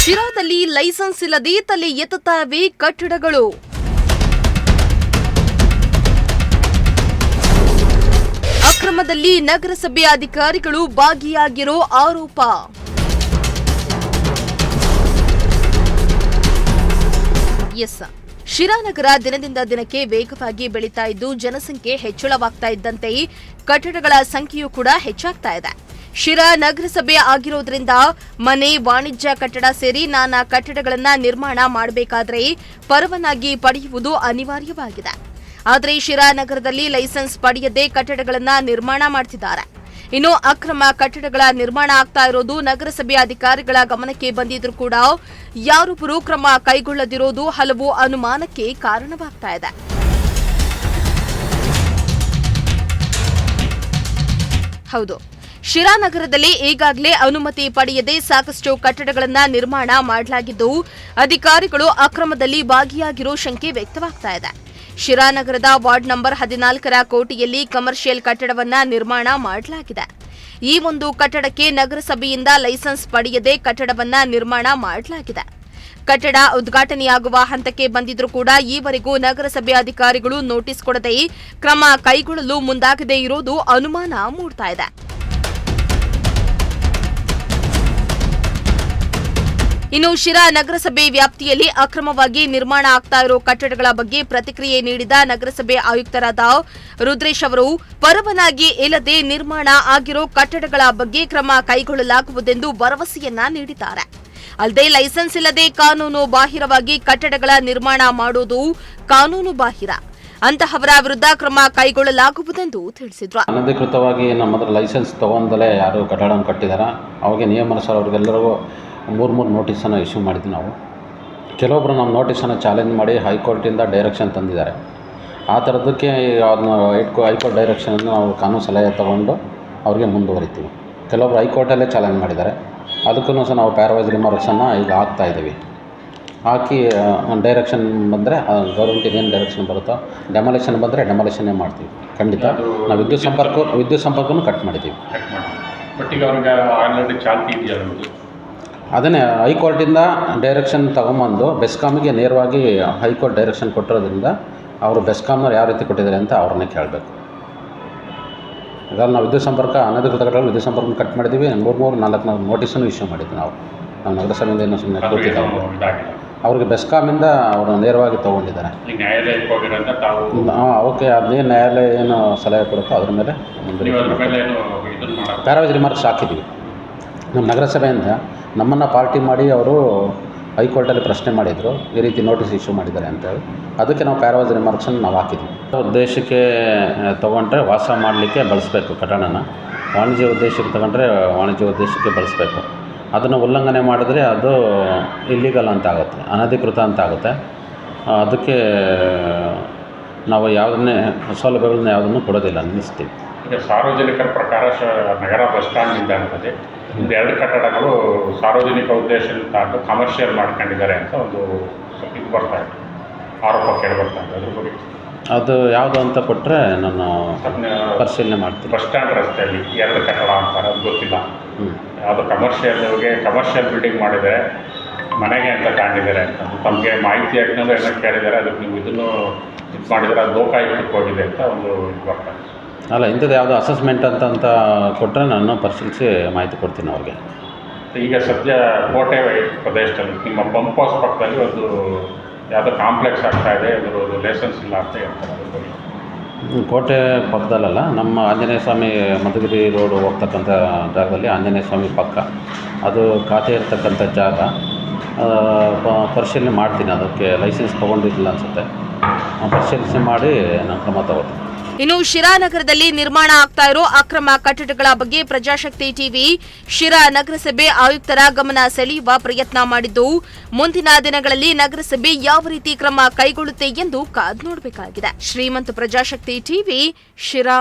ಶಿರಾದಲ್ಲಿ licence ಇಲ್ಲದೆ ತಲೆ ಎತ್ತುತ್ತವೆ ಕಟ್ಟಡಗಳು. ಅಕ್ರಮದಲ್ಲಿ ನಗರಸಭೆ ಅಧಿಕಾರಿಗಳು ಭಾಗಿಯಾಗಿರೋ ಆರೋಪ. ಶಿರಾನಗರ ದಿನದಿಂದ ದಿನಕ್ಕೆ ವೇಗವಾಗಿ ಬೆಳೀತಾ ಇದ್ದು ಜನಸಂಖ್ಯೆ ಹೆಚ್ಚಳವಾಗ್ತಾ ಇದ್ದಂತೆ ಕಟ್ಟಡಗಳ ಸಂಖ್ಯೆಯೂ ಕೂಡ ಹೆಚ್ಚಾಗ್ತಾ ಇದೆ. ಶಿರಾ ನಗರಸಭೆ ಆಗಿರೋದ್ರಿಂದ ಮನೆ, ವಾಣಿಜ್ಯ ಕಟ್ಟಡ ಸೇರಿ ನಾನಾ ಕಟ್ಟಡಗಳನ್ನ ನಿರ್ಮಾಣ ಮಾಡಬೇಕಾದ್ರೆ ಪರವಾನಗಿ ಪಡೆಯುವುದು ಅನಿವಾರ್ಯವಾಗಿದೆ. ಆದರೆ ಶಿರಾ ನಗರದಲ್ಲಿ ಲೈಸೆನ್ಸ್ ಪಡೆಯದೆ ಕಟ್ಟಡಗಳನ್ನ ನಿರ್ಮಾಣ ಮಾಡ್ತಿದ್ದಾರೆ. ಇನ್ನು ಅಕ್ರಮ ಕಟ್ಟಡಗಳ ನಿರ್ಮಾಣ ಆಗ್ತಾ ಇರೋದು ನಗರಸಭೆ ಅಧಿಕಾರಿಗಳ ಗಮನಕ್ಕೆ ಬಂದಿದ್ರೂ ಕೂಡ ಯಾರೊಬ್ಬರು ಕ್ರಮ ಕೈಗೊಳ್ಳದಿರೋದು ಹಲವು ಅನುಮಾನಕ್ಕೆ ಕಾರಣವಾಗ್ತಾ ಇದೆ. ಹೌದು, ಶಿರಾ ನಗರದಲ್ಲಿ ಈಗಾಗಲೇ ಅನುಮತಿ ಪಡೆಯದೆ ಸಾಕಷ್ಟು ಕಟ್ಟಡಗಳನ್ನ ನಿರ್ಮಾಣ ಮಾಡಲಾಗಿದ್ದು ಅಧಿಕಾರಿಗಳು ಅಕ್ರಮದಲ್ಲಿ ಭಾಗಿಯಾಗಿರೋ ಶಂಕೆ ವ್ಯಕ್ತವಾಗ್ತಾ ಇದೆ. ಶಿರಾನಗರದ ವಾರ್ಡ್ ನಂಬರ್ 14ರ ಕೋಟೆಯಲ್ಲಿ ಕಮರ್ಷಿಯಲ್ ಕಟ್ಟಡವನ್ನ ನಿರ್ಮಾಣ ಮಾಡಲಾಗಿದೆ. ಈ ಒಂದು ಕಟ್ಟಡಕ್ಕೆ ನಗರಸಭೆಯಿಂದ ಲೈಸೆನ್ಸ್ ಪಡೆಯದೆ ಕಟ್ಟಡವನ್ನ ನಿರ್ಮಾಣ ಮಾಡಲಾಗಿದೆ. ಕಟ್ಟಡ ಉದ್ಘಾಟನೆಯಾಗುವ ಹಂತಕ್ಕೆ ಬಂದಿದ್ರೂ ಕೂಡ ಈವರೆಗೂ ನಗರಸಭೆ ಅಧಿಕಾರಿಗಳು ನೋಟಿಸ್ ಕೊಡದೆ ಕ್ರಮ ಕೈಗೊಳ್ಳಲು ಮುಂದಾಗದೇ ಇರೋದು ಅನುಮಾನ ಮೂಡ್ತಾ ಇದೆ. ಇನ್ನು ಶಿರಾ ನಗರಸಭೆ ವ್ಯಾಪ್ತಿಯಲ್ಲಿ ಅಕ್ರಮವಾಗಿ ನಿರ್ಮಾಣ ಆಗ್ತಾ ಇರೋ ಕಟ್ಟಡಗಳ ಬಗ್ಗೆ ಪ್ರತಿಕ್ರಿಯೆ ನೀಡಿದ ನಗರಸಭೆ ಆಯುಕ್ತರಾದ ರುದ್ರೇಶ್ ಅವರು ಪರವಾನಗಿ ಇಲ್ಲದೆ ನಿರ್ಮಾಣ ಆಗಿರೋ ಕಟ್ಟಡಗಳ ಬಗ್ಗೆ ಕ್ರಮ ಕೈಗೊಳ್ಳಲಾಗುವುದೆಂದು ಭರವಸೆಯನ್ನ ನೀಡಿದ್ದಾರೆ. ಅಲ್ಲದೆ ಲೈಸೆನ್ಸ್ ಇಲ್ಲದೆ ಕಾನೂನು ಬಾಹಿರವಾಗಿ ಕಟ್ಟಡಗಳ ನಿರ್ಮಾಣ ಮಾಡುವುದು ಕಾನೂನು ಬಾಹಿರ. ಅಂತಹವರ ವಿರುದ್ಧ ಕ್ರಮ ಕೈಗೊಳ್ಳಲಾಗುವುದೆಂದು ತಿಳಿಸಿದ್ರು. ಅನಧಿಕೃತವಾಗಿ ನಮ್ಮ ಲೈಸೆನ್ಸ್ ತಗೊಂಡಲೇ ಯಾರು ಕಟ್ಟಡ ಕಟ್ಟಿದಾರ ಅವಾಗ ನಿಯಮಾನುಸಾರ ಅವ್ರಿಗೆಲ್ಲರಿಗೂ 3 ನೋಟಿಸನ್ನು ಇಶ್ಯೂ ಮಾಡಿದ್ವಿ ನಾವು. ಕೆಲವೊಬ್ಬರು ನಮ್ಮ ನೋಟಿಸನ್ನು ಚಾಲೆಂಜ್ ಮಾಡಿ ಹೈಕೋರ್ಟಿಂದ ಡೈರೆಕ್ಷನ್ ತಂದಿದ್ದಾರೆ. ಆ ಥರದಕ್ಕೆ ಅದನ್ನ ಹೈಕೋರ್ಟ್ ಡೈರೆಕ್ಷನನ್ನು ನಾವು ಕಾನೂನು ಸಲಹೆ ತೊಗೊಂಡು ಅವ್ರಿಗೆ ಮುಂದುವರಿತೀವಿ. ಕೆಲವೊಬ್ರು ಹೈಕೋರ್ಟಲ್ಲೇ ಚಾಲೆಂಜ್ ಮಾಡಿದ್ದಾರೆ. ಅದಕ್ಕೂ ಸಹ ನಾವು ಪ್ಯಾರವೈಸ್ ರಿಮಾರ್ಕ್ಸನ್ನು ಈಗ ಹಾಕ್ತಾಯಿದ್ದೀವಿ. ಹಾಕಿ ಡೈರೆಕ್ಷನ್ ಬಂದರೆ ಗೌರ್ಮೆಂಟಿಗೆ ಏನು ಡೈರೆಕ್ಷನ್ ಬರುತ್ತೋ, ಡೆಮಾಲಿಷನ್ ಬಂದರೆ ಡೆಮಾಲಿಷನ್ನೇ ಮಾಡ್ತೀವಿ. ಖಂಡಿತ ನಾವು ವಿದ್ಯುತ್ ಸಂಪರ್ಕನೂ ಕಟ್ ಮಾಡಿದ್ದೀವಿ. ಅದನ್ನೇ ಹೈಕೋರ್ಟಿಂದ ಡೈರೆಕ್ಷನ್ ತೊಗೊಂಬಂದು ಬೆಸ್ಕಾಮಿಗೆ ನೇರವಾಗಿ ಹೈಕೋರ್ಟ್ ಡೈರೆಕ್ಷನ್ ಕೊಟ್ಟಿರೋದ್ರಿಂದ ಅವರು ಬೆಸ್ಕಾಮ್ನವ್ರು ಯಾವ ರೀತಿ ಕೊಟ್ಟಿದ್ದಾರೆ ಅಂತ ಅವ್ರನ್ನೇ ಕೇಳಬೇಕು. ಇದರಲ್ಲಿ ನಾವು ವಿದ್ಯುತ್ ಸಂಪರ್ಕ ಅನಧಿಕೃತ ಕಟ್ಟಡಗಳು ವಿದ್ಯುತ್ ಸಂಪರ್ಕ ಕಟ್ ಮಾಡಿದ್ದೀವಿ. 3-4 ನೋಟಿಸನ್ನು ಇಶ್ಯೂ ಮಾಡಿದ್ವಿ ನಾವು ನಗರಸಭೆಯಿಂದ ಏನೋ ಸುಮ್ಮನೆ ಕೊಟ್ಟಿದ್ದಾರೆ. ಅವ್ರಿಗೆ ಬೆಸ್ಕಾಮಿಂದ ಅವರು ನೇರವಾಗಿ ತೊಗೊಂಡಿದ್ದಾರೆ. ಓಕೆ, ಅದೇನು ನ್ಯಾಯಾಲಯ ಏನು ಸಲಹೆ ಕೊಡುತ್ತೋ ಅದ್ರ ಮೇಲೆ ಪ್ಯಾರವೈಸ್ ರಿಮಾರ್ಕ್ಸ್ ಹಾಕಿದ್ದೀವಿ. ನಮ್ಮ ನಗರಸಭೆಯಿಂದ ನಮ್ಮನ್ನು ಪಾರ್ಟಿ ಮಾಡಿ ಅವರು ಹೈಕೋರ್ಟಲ್ಲಿ ಪ್ರಶ್ನೆ ಮಾಡಿದರು, ಈ ರೀತಿ ನೋಟಿಸ್ ಇಶ್ಯೂ ಮಾಡಿದ್ದಾರೆ ಅಂತೇಳಿ. ಅದಕ್ಕೆ ನಾವು ಪ್ಯಾರವೈಸ್ ರಿಮಾರ್ಕ್ಸನ್ನು ನಾವು ಹಾಕಿದ್ವಿ. ಉದ್ದೇಶಕ್ಕೆ ತೊಗೊಂಡ್ರೆ ವಾಸ ಮಾಡಲಿಕ್ಕೆ ಬಳಸಬೇಕು ಕಟ್ಟಡನ, ವಾಣಿಜ್ಯ ಉದ್ದೇಶಕ್ಕೆ ತೊಗೊಂಡ್ರೆ ವಾಣಿಜ್ಯ ಉದ್ದೇಶಕ್ಕೆ ಬಳಸಬೇಕು. ಅದನ್ನು ಉಲ್ಲಂಘನೆ ಮಾಡಿದ್ರೆ ಅದು ಇಲ್ಲಿಗಲ್ ಅಂತ ಆಗುತ್ತೆ, ಅನಧಿಕೃತ ಅಂತ ಆಗುತ್ತೆ. ಅದಕ್ಕೆ ನಾವು ಯಾವುದನ್ನೇ ಸೌಲಭ್ಯಗಳನ್ನ ಯಾವುದನ್ನು ಕೊಡೋದಿಲ್ಲ, ನಿಲ್ಲಿಸ್ತೀವಿ. ಈಗ ಸಾರ್ವಜನಿಕರ ಪ್ರಕಾರ ನಗರ ಬಸ್ ಸ್ಟ್ಯಾಂಡ್ ನಿಲ್ದಾಣದಲ್ಲಿ 2 ಕಟ್ಟಡಗಳು ಸಾರ್ವಜನಿಕ ಉದ್ದೇಶದಿಂದ ಕಮರ್ಷಿಯಲ್ ಮಾಡ್ಕೊಂಡಿದ್ದಾರೆ ಅಂತ ಒಂದು ಇದು ಬರ್ತಾ ಇದೆ, ಆರೋಪ ಕೇಳಿಬರ್ತಾ ಇದೆ. ಅದ್ರ ಬಗ್ಗೆ ಅದು ಯಾವುದು ಅಂತ ಕೊಟ್ಟರೆ ನಾನು ಪರಿಶೀಲನೆ ಮಾಡ್ತೀನಿ. ಬಸ್ ಸ್ಟ್ಯಾಂಡ್ ರಸ್ತೆಯಲ್ಲಿ 2 ಕಟ್ಟಡ ಅಂತಾರೆ, ಅದು ಗೊತ್ತಿಲ್ಲ. ಯಾವುದು ಕಮರ್ಷಿಯಲ್ ಬಿಲ್ಡಿಂಗ್ ಮಾಡಿದರೆ ಮನೆಗೆ ಅಂತ ತಗೊಂಡಿದ್ದಾರೆ ಅಂತ ತಮಗೆ ಮಾಹಿತಿ ಹಾಕಿದ್ರೆ ಏನೋ ಕೇಳಿದ್ದಾರೆ. ಅದಕ್ಕೆ ನೀವು ಇದನ್ನು ಇದು ಮಾಡಿದರೆ ಅದು ಲೋಕಾಯುಕ್ತಕ್ಕೆ ಹೋಗಿದೆ ಅಂತ ಒಂದು ಇದು ಬರ್ತಾರೆ. ಅಲ್ಲ, ಇಂಥದ್ದು ಯಾವುದೋ ಅಸೆಸ್ಮೆಂಟ್ ಅಂತ ಕೊಟ್ಟರೆ ನಾನು ಪರಿಶೀಲಿಸಿ ಮಾಹಿತಿ ಕೊಡ್ತೀನಿ ಅವ್ರಿಗೆ. ಈಗ ಸದ್ಯ ಕೋಟೆ ಪ್ರದೇಶದಲ್ಲಿ ನಿಮ್ಮ ಪಂಪ್ ಹೌಸ್ ಪಕ್ಕದಲ್ಲಿ ಒಂದು ಯಾವುದೋ ಕಾಂಪ್ಲೆಕ್ಸ್ ಆಗ್ತಾ ಇದೆ, ಅದರದ್ದು ಲೈಸೆನ್ಸ್ ಇಲ್ಲ ಅಂತ ಹೇಳ್ತಾರೆ. ಕೋಟೆ ಪಕ್ಕದಲ್ಲ, ನಮ್ಮ ಆಂಜನೇಯ ಸ್ವಾಮಿ ಮಧುಗಿರಿ ರೋಡ್ ಹೋಗ್ತಕ್ಕಂಥ ಜಾಗದಲ್ಲಿ ಆಂಜನೇಯ ಸ್ವಾಮಿ ಪಕ್ಕ ಅದು ಖಾತೆ ಇರ್ತಕ್ಕಂಥ ಜಾಗ. ಪರಿಶೀಲನೆ ಮಾಡ್ತೀನಿ, ಅದಕ್ಕೆ ಲೈಸೆನ್ಸ್ ತೊಗೊಂಡಿದ್ದಿಲ್ಲ ಅನಿಸುತ್ತೆ. ಪರಿಶೀಲನೆ ಮಾಡಿ ನಾನು ಕ್ರಮ ತಗೋತೀನಿ. ಇನ್ನು ಶಿರಾನಗರದಲ್ಲಿ ನಿರ್ಮಾಣ ಆಗ್ತಾ ಇರೋ ಅಕ್ರಮ ಕಟ್ಟಡಗಳ ಬಗ್ಗೆ ಪ್ರಜಾಶಕ್ತಿ ಟಿವಿ ಶಿರಾ ನಗರಸಭೆ ಆಯುಕ್ತರ ಗಮನ ಸೆಳೆಯುವ ಪ್ರಯತ್ನ ಮಾಡಿದ್ದು ಮುಂದಿನ ದಿನಗಳಲ್ಲಿ ನಗರಸಭೆ ಯಾವ ರೀತಿ ಕ್ರಮ ಕೈಗೊಳ್ಳುತ್ತೆ ಎಂದು ಕಾದು ನೋಡಬೇಕಾಗಿದೆ. ಶ್ರೀಮಂತ ಪ್ರಜಾಶಕ್ತಿ ಟಿವಿ ಶಿರಾ.